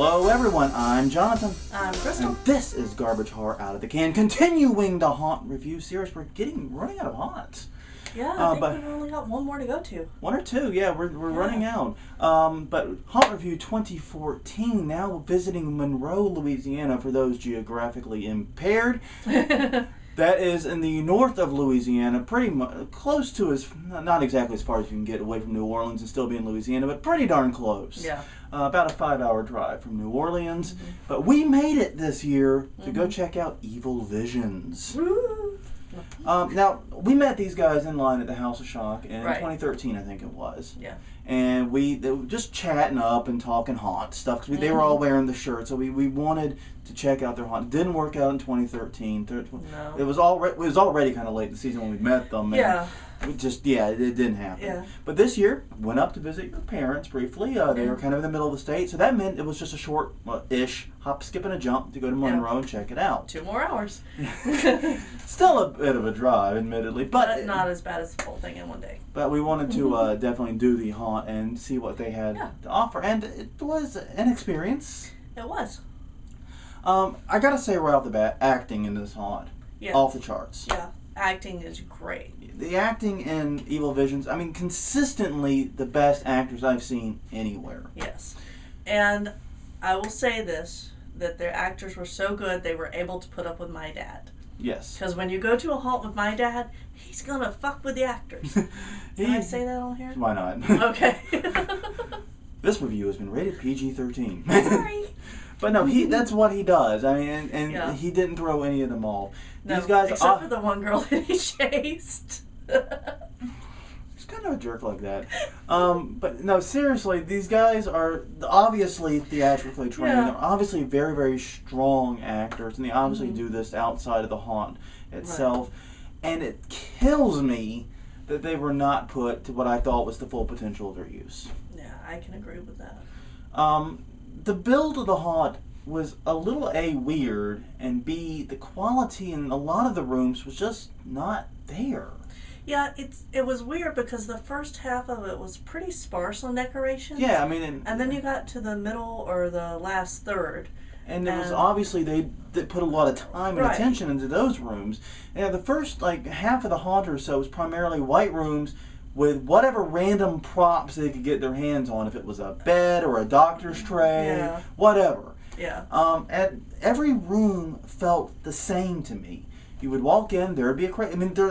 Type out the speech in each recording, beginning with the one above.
Hello everyone, I'm Jonathan. I'm Crystal. And this is Garbage Horror Out of the Can, continuing the haunt review series. We're running out of haunts. Yeah, I think we've only got one more to go to. One or two, yeah, we're running out. But Haunt Review 2014, now visiting Monroe, Louisiana, for those geographically impaired. That is in the north of Louisiana, pretty much close to not exactly as far as you can get away from New Orleans and still be in Louisiana, but pretty darn close. Yeah. About a 5-hour drive from New Orleans. Mm-hmm. But we made it this year to go check out Evil Visions. Woo! Now, we met these guys in line at the House of Shock in Right. 2013, they was. Yeah. And they were just chatting up and talking haunt stuff, because they were all wearing the shirt, so we wanted to check out their haunt. Didn't work out in 2013. No. It was already kind of late in the season when we met them. Yeah. It didn't happen. Yeah. But this year, went up to visit your parents briefly. They were kind of in the middle of the state, so that meant it was just a short-ish hop, skip, and a jump to go to Monroe and check it out. 2 more hours. Still a bit of a drive, admittedly, but not as bad as the whole thing in one day. But we wanted to definitely do the haunt and see what they had to offer, and it was an experience. It was. I gotta say right off the bat, acting in this haunt, off the charts. Yeah, acting is great. The acting in Evil Visions, I mean, consistently the best actors I've seen anywhere. Yes. And I will say this, that their actors were so good they were able to put up with my dad. Yes. Because when you go to a haunt with my dad, he's going to fuck with the actors. Can I say that on here? Why not? Okay. This review has been rated PG-13. Sorry. But no, that's what he does. I mean, and he didn't throw any of them off. No, these guys, except for the one girl that he chased. He's kind of a jerk like that. But no, seriously, these guys are obviously theatrically trained. Yeah. They're obviously very, very strong actors, and they obviously do this outside of the haunt itself. Right. And it kills me that they were not put to what I thought was the full potential of their use. Yeah, I can agree with that. The build of the haunt was a little A, weird, and B, the quality in a lot of the rooms was just not there. Yeah, it was weird because the first half of it was pretty sparse on decorations. Yeah, I mean... And then you got to the middle or the last third. And it was obviously they put a lot of time and attention into those rooms. And the first half of the haunt or so was primarily white rooms with whatever random props they could get their hands on, if it was a bed or a doctor's tray, whatever. Yeah. And every room felt the same to me. You would walk in, there'd be a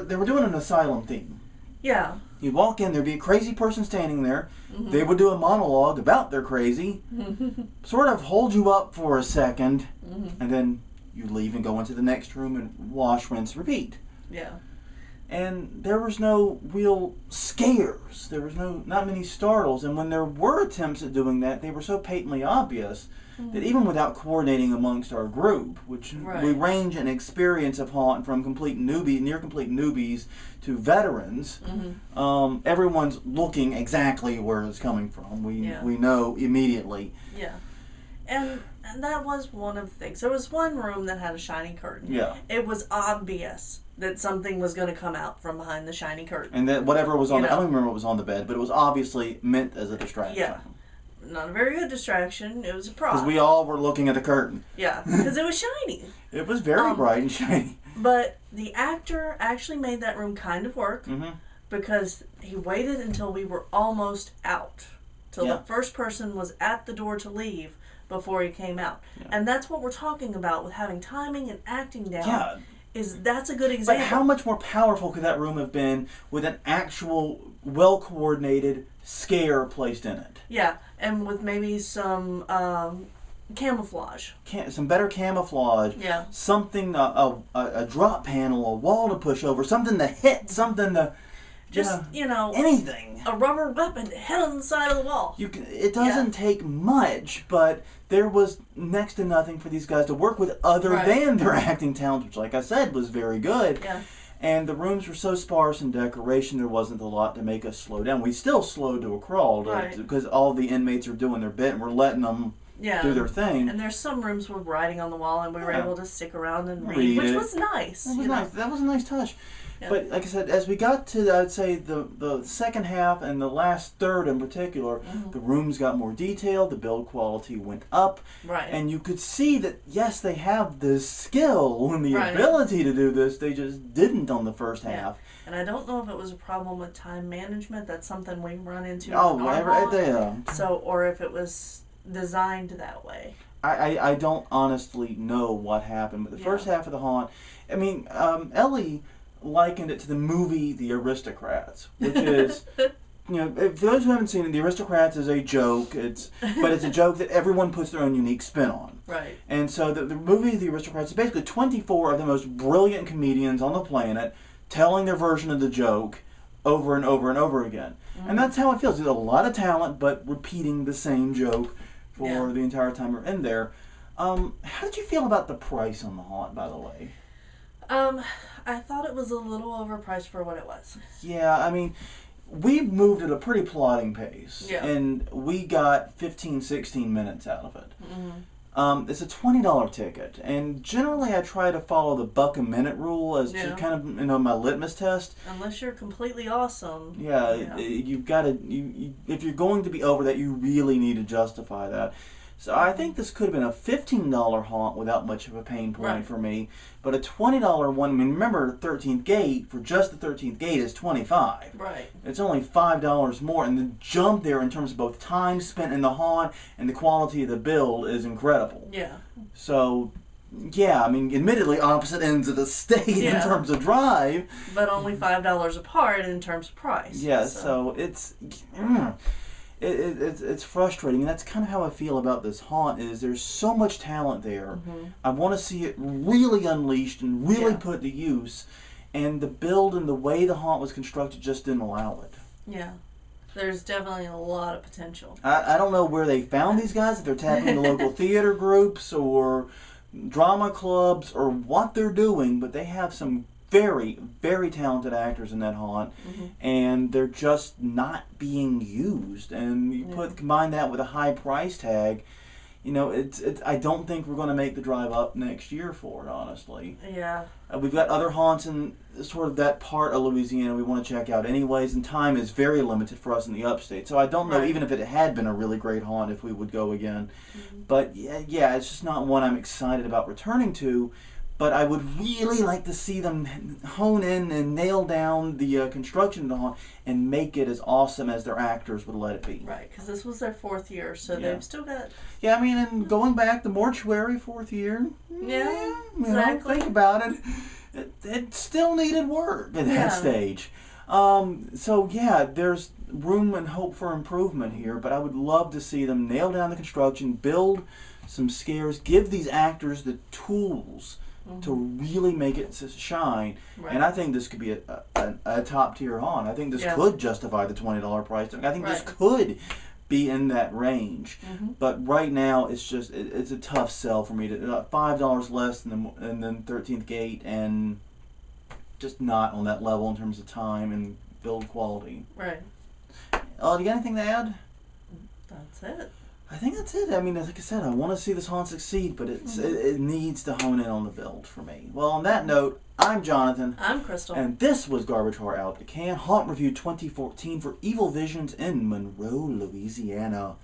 they were doing an asylum theme. Yeah. You'd walk in, there'd be a crazy person standing there. Mm-hmm. They would do a monologue about their crazy, sort of hold you up for a second, and then you leave and go into the next room and wash, rinse, repeat. Yeah. And there was no real scares. There was not many startles. And when there were attempts at doing that, they were so patently obvious that even without coordinating amongst our group, which we range in experience of haunt from near complete newbies to veterans, everyone's looking exactly where it's coming from. We know immediately. Yeah. And that was one of the things. There was one room that had a shiny curtain. Yeah. It was obvious that something was going to come out from behind the shiny curtain. And that whatever was on I don't remember what was on the bed, but it was obviously meant as a distraction. Yeah. Not a very good distraction. It was a prop. Because we all were looking at the curtain. Yeah, because it was shiny. It was very bright and shiny. But the actor actually made that room kind of work because he waited until we were almost out. Till the first person was at the door to leave before he came out. Yeah. And that's what we're talking about with having timing and acting down. Yeah. That's a good example. But how much more powerful could that room have been with an actual, well-coordinated scare placed in it? Yeah, and with maybe some camouflage. Some better camouflage. Yeah. Something, a drop panel, a wall to push over, something to hit, something to... Just, anything. A rubber weapon to hit on the side of the wall. It doesn't take much, but there was next to nothing for these guys to work with other than their acting talent, which, like I said, was very good. Yeah. And the rooms were so sparse in decoration, there wasn't a lot to make us slow down. We still slowed to a crawl because all the inmates are doing their bit and we're letting them do their thing. And there's some rooms with writing on the wall and we were able to stick around and read which was nice. That was nice. That was a nice touch. But like I said, as we got to, I'd say, the second half and the last third in particular, the rooms got more detailed, the build quality went up. Right. And you could see that, yes, they have the skill and the ability to do this, they just didn't on the first half. And I don't know if it was a problem with time management. That's something we run into. So, or if it was designed that way. I don't honestly know what happened, but the first half of the haunt, I mean, Ellie likened it to the movie The Aristocrats, which is, you know, if those who haven't seen it, The Aristocrats is a joke. But it's a joke that everyone puts their own unique spin on. Right. And so the movie The Aristocrats is basically 24 of the most brilliant comedians on the planet telling their version of the joke over and over and over again. And that's how it feels. There's a lot of talent, but repeating the same joke for the entire time we're in there. How did you feel about the price on the haunt, by the way? I thought it was a little overpriced for what it was. Yeah, I mean, we moved at a pretty plodding pace. Yeah. And we got 15, 16 minutes out of it. It's a $20 ticket, and generally I try to follow the buck a minute rule as to kind of, you know, my litmus test. Unless you're completely awesome. You've got to. If you're going to be over that, you really need to justify that. So I think this could have been a $15 haunt without much of a pain point for me, but a $20 one. I mean, remember, 13th Gate for just the 13th Gate is $25. Right. It's only $5 more, and the jump there in terms of both time spent in the haunt and the quality of the build is incredible. Yeah. So, yeah, I mean, admittedly, opposite ends of the state in terms of drive, but only $5 apart in terms of price. Yeah. So it's. It's frustrating, and that's kind of how I feel about this haunt. Is there's so much talent there. I want to see it really unleashed and really put to use, and the build and the way the haunt was constructed just didn't allow it. Yeah, there's definitely a lot of potential. I don't know where they found these guys, if they're tapping into local theater groups or drama clubs or what they're doing, but they have some very, very talented actors in that haunt, and they're just not being used. And you combine that with a high price tag, you know, it's. I don't think we're going to make the drive up next year for it, honestly. Yeah. We've got other haunts in sort of that part of Louisiana we want to check out anyways, and time is very limited for us in the upstate. So I don't know, even if it had been a really great haunt, if we would go again. But yeah, it's just not one I'm excited about returning to. But I would really like to see them hone in and nail down the construction of the haunt and make it as awesome as their actors would let it be. Right, because this was their 4th year, so they've still got... Yeah, I mean, and going back, the mortuary, 4th year. Yeah, exactly. You know, think about it. It still needed work at that stage. So, yeah, there's room and hope for improvement here, but I would love to see them nail down the construction, build some scares, give these actors the tools to really make it shine. And I think this could be a top tier haunt. I think this could justify the $20 price. I think this could be in that range. But right now, it's just it's a tough sell for me to $5 less than 13th Gate, and just not on that level in terms of time and build quality. Right. Do you got anything to add? That's it. I think that's it. I mean, like I said, I want to see this haunt succeed, but it needs to hone in on the build for me. Well, on that note, I'm Jonathan. I'm Crystal. And this was Garbage Horror Out of the Can Haunt Review 2014 for Evil Visions in Monroe, Louisiana.